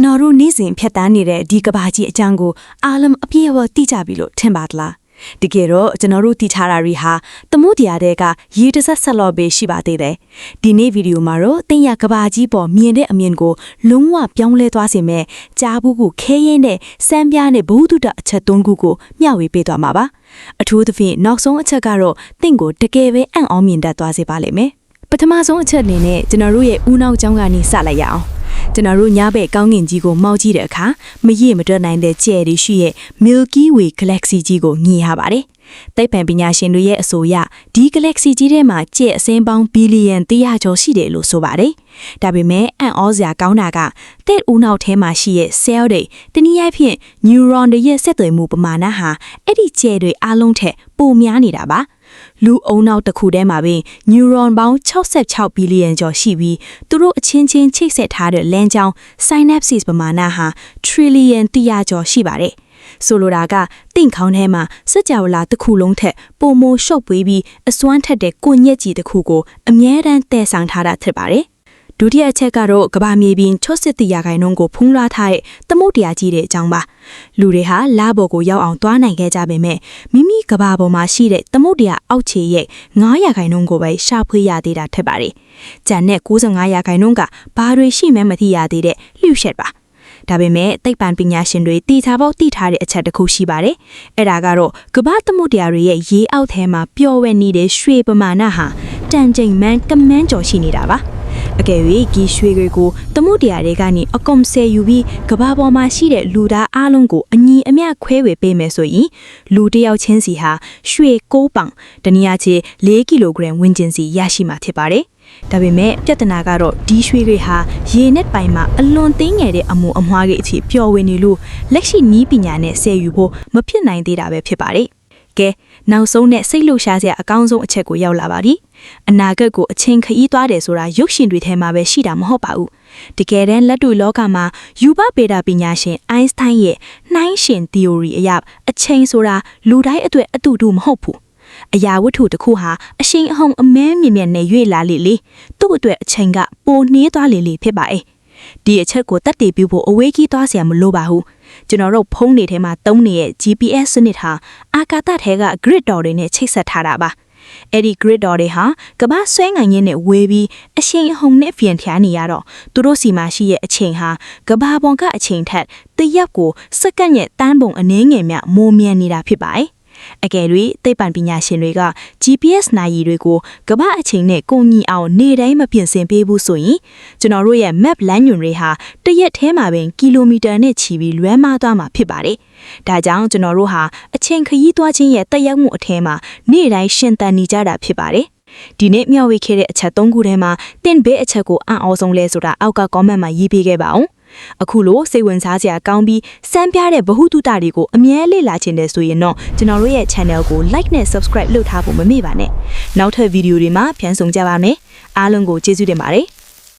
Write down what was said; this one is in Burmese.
ကျွန်တော်တို့နေ့စဉ်ဖြတ်တန်းနေတဲ့ဒီကဘာကြီးအကြောင်းကိုအားလုံးအပြည့်အဝသိကြပြီလို့ထင်ပါသလားတကယ်တော့ကျွန်တော်တို့သိထားတာတွေဟာသမုဒ္ဒရာတွေကရေတစက်ဆက်လော့ပဲရှိပါသေးတယ်ဒီနေ့ဗီဒီယိုမှာတော့တင်ရကဘာကြီးပေါ်မြင်တဲ့အမြင်ကိုလုံးဝပြောင်းလဲသွားစေမယ်ကြားဘူးကိုခဲရင်းနဲ့စမ်းပြားနဲ့ဘုဒ္ဓအချက်၃ခုကိုမျှဝေပေးသွားမှာပါအထူးသဖြင့်နောက်ဆုံးအချက်ကတော့တင့်ကိုတကယ်ပဲအံ့ဩမြင်တတ်သွားစေပါလိမ့်မယ်ပထမဆုံးအချက်အနေနဲ့ကျွန်တော်တို့ရဲ့ဦးနောက်ကျောင်းကနေစလိုက်ရအောင်ကျွန်တော်တို့ညဘက်ကောင်းကင်ကြီးကိုမောက်ကြည့်တဲ့အခါမရည်မတွက်နိုင်တဲ့ကြဲတွေရှိရဲ့ Milky Way Galaxy ကြီးကိုမြင်ရပါတယ်။သိပ္ပံပညာရှင်တွေရဲ့အဆိုအရဒီ Galaxy ကြီးထဲမှာကြဲအစင်းပေါင်းဘီလီယံ100ကျော်ရှိတယ်လို့ဆိုပါတယ်။ဒါပေမဲ့အံ့ဩစရာကောင်းတာကတဲ့ဦးနောက်ထဲမှာရှိရဲ့ cell တွေတနည်းအားဖြင့် neuron တွေရဲ့ဆက်သွယ်မှုပမာဏဟာအဲ့ဒီကြဲတွေအလုံးထက်ပိုများနေတာပါ။လူအုံနောက်တစ်ခုထဲမှာပင် neuron ပေါင်း66ဘီလီယံကျော်ရှိပြီးသူတို့အချင်းချင်းချိတ်ဆက်ထားတဲ့လမ်းကြောင်း synapses ပမာဏဟာ trillion 100ကျော်ရှိပါတယ်။ဆိုလိုတာကတင့်ခေါင်းထဲမှာစကြဝဠာတစ်ခုလုံးထက်ပိုမိုရှုပ်ပွေးပြီးအစွမ်းထက်တဲ့ကွန်ရက်ကြီးတစ်ခုကိုအမြဲတမ်းတည်ဆောင်ထားတာဖြစ်ပါတယ်။ဒုတိယအချက်ကတော့ကဘာမြေပြင်60%ကိုဖုံးလွှားထားတဲ့သမုဒ္ဒရာကြီးတဲ့အကြောင်းပါလူတွေဟာလဘော်ကိုရောက်အောင်သွားနိုင်ခဲ့ကြပေမဲ့မိမိကဘာပေါ်မှာရှိတဲ့သမုဒ္ဒရာအောက်ခြေရဲ့9%ကိုပဲရှာဖွေရသေးတာဖြစ်ပါတယ်ကျန်တဲ့95%ကဘာတွေရှိမှမသိရသေးတဲ့လှုပ်ရှက်ပါဒါပေမဲ့သိပ္ပံပညာရှင်တွေတီထားပေါက်တီထားတဲ့အချက်တစ်ခုရှိပါတယ်အဲ့ဒါကတော့ကဘာသမုဒ္ဒရာတွေရဲ့ရေအောက်ထဲမှာပျော်ဝဲနေတဲ့ရွှေပမာဏဟာတန်ချိန်မှန်ကမန်းကျော်ရှိနေတာပါအကယ်၍ဒီရွှေတွေကိုသမုဒ္ဒရာတွေကနေအကုံဆယ်ယူပြီးကဘာပေါ်မှာရှိတဲ့လူသားအလုံးကိုအညီအမျှခွဲဝေပေးမယ်ဆိုရင်လူတစ်ယောက်ချင်းစီဟာရွှေ6ပေါင်တနည်းအားဖြင့်4ကီလိုဂရမ်ဝန်းကျင်စီရရှိမှာဖြစ်ပါတယ်ဒါပေမဲ့ပြဿနာကတော့ဒီရွှေတွေဟာရေနဲ့ပိုင်မှာအလွန်သေးငယ်တဲ့အမှုအမွှားကြီးအထိပျော်ဝင်နေလို့လက်ရှိနည်းပညာနဲ့ဆယ်ယူဖို့မဖြစ်နိုင်သေးတာပဲဖြစ်ပါတယ်ကဲနောက်ဆုံးနဲ့စိတ်လှုပ်ရှားစရာအကောင်းဆုံးအချက်ကိုရောက်လာပါပြီအနာဂတ်ကိုအချိန်ခရီးသွားတယ်ဆိုတာရုပ်ရှင်တွေထဲမှာပဲရှိတာမဟုတ်ပါဘူးတကယ်တမ်းလက်တွေ့လောကမှာယူဘဗေဒပညာရှင်အိုင်းစတိုင်းရဲ့နှိုင်းရှင် theory အရအချိန်ဆိုတာလူတိုင်းအတွက်အတူတူမဟုတ်ဘူးအရာဝတ္ထုတစ်ခုဟာအရှိန်အဟုန်အမဲမြင့်မြတ်နဲ့ရွေ့လာလေလေသူ့အတွက်အချိန်ကပိုနှေးသွားလေလေဖြစ်ပါရဲ့ဒီအချက်ကိုတတ်တည်ပြုဖို့အဝေးကြီးသွားเสียမလိုပါဘူးကျွန်တော်တို့ဖုန်းတွေထဲမှာသုံးနေတဲ့ GPS စနစ်ဟာအာကာသထဲက grid တော်တွေနဲ့ချိတ်ဆက်ထားတာပါအဲ့ဒီ grid တော်တွေဟာကမ္ဘာဆွဲငိုင်ရင်းနဲ့ဝေပြီးအရှိန်အဟုန်နဲ့ပြန်ထျားနေရတော့သူတို့စီမှာရှိရဲ့အချိန်ဟာကမ္ဘာပေါ်ကအချိန်ထက်တရက်ကိုစက္ကန့်ရဲ့တန်းပုံအနည်းငယ်မြမိုးမြန်နေတာဖြစ်ပါတယ်အကယ်၍သိပ္ပံပညာရှင်တွေက GPS နိုင်ရီတွေကိုကမ္ဘာအချိန်နဲ့ကိုညီအောင်နေ့တိုင်းမပြင်ဆင်ပေးဘူးဆိုရင်ကျွန်တော်တို့ရဲ့ map လမ်းညွှန်တွေဟာတရက်ထဲမှာပင်ကီလိုမီတာနဲ့ချီပြီးလွဲမှားသွားမှာဖြစ်ပါတယ်။ဒါကြောင့်ကျွန်တော်တို့ဟာအချိန်ခရီးသွားခြင်းရဲ့တက်ရောက်မှုအထဲမှာနေ့တိုင်းရှင်သန်နေကြတာဖြစ်ပါတယ်။ဒီနေ့မျှဝေခဲ့တဲ့အချက်၃ခုထဲမှာတင်ဘေးအချက်ကိုအံ့ဩဆုံးလဲဆိုတာအောက်က comment မှာရေးပေးခဲ့ပါအောင်။အခုလိုစိတ်ဝင်စားစရာကောင်းပြီးစမ်းပြတဲ့ဗဟုသုတတွေကိုအမြဲလေ့လာခြင်းနဲ့ဆိုရင်တော့ကျွန်တော်တို့ရဲ့ channel ကို like နဲ့ subscribe လုပ်ထားဖို့မမေ့ပါနဲ့။နောက်ထပ်ဗီဒီယိုတွေမှာပြန်ဆုံကြပါမယ်။အားလုံးကိုကျေးဇူးတင်ပါတယ်။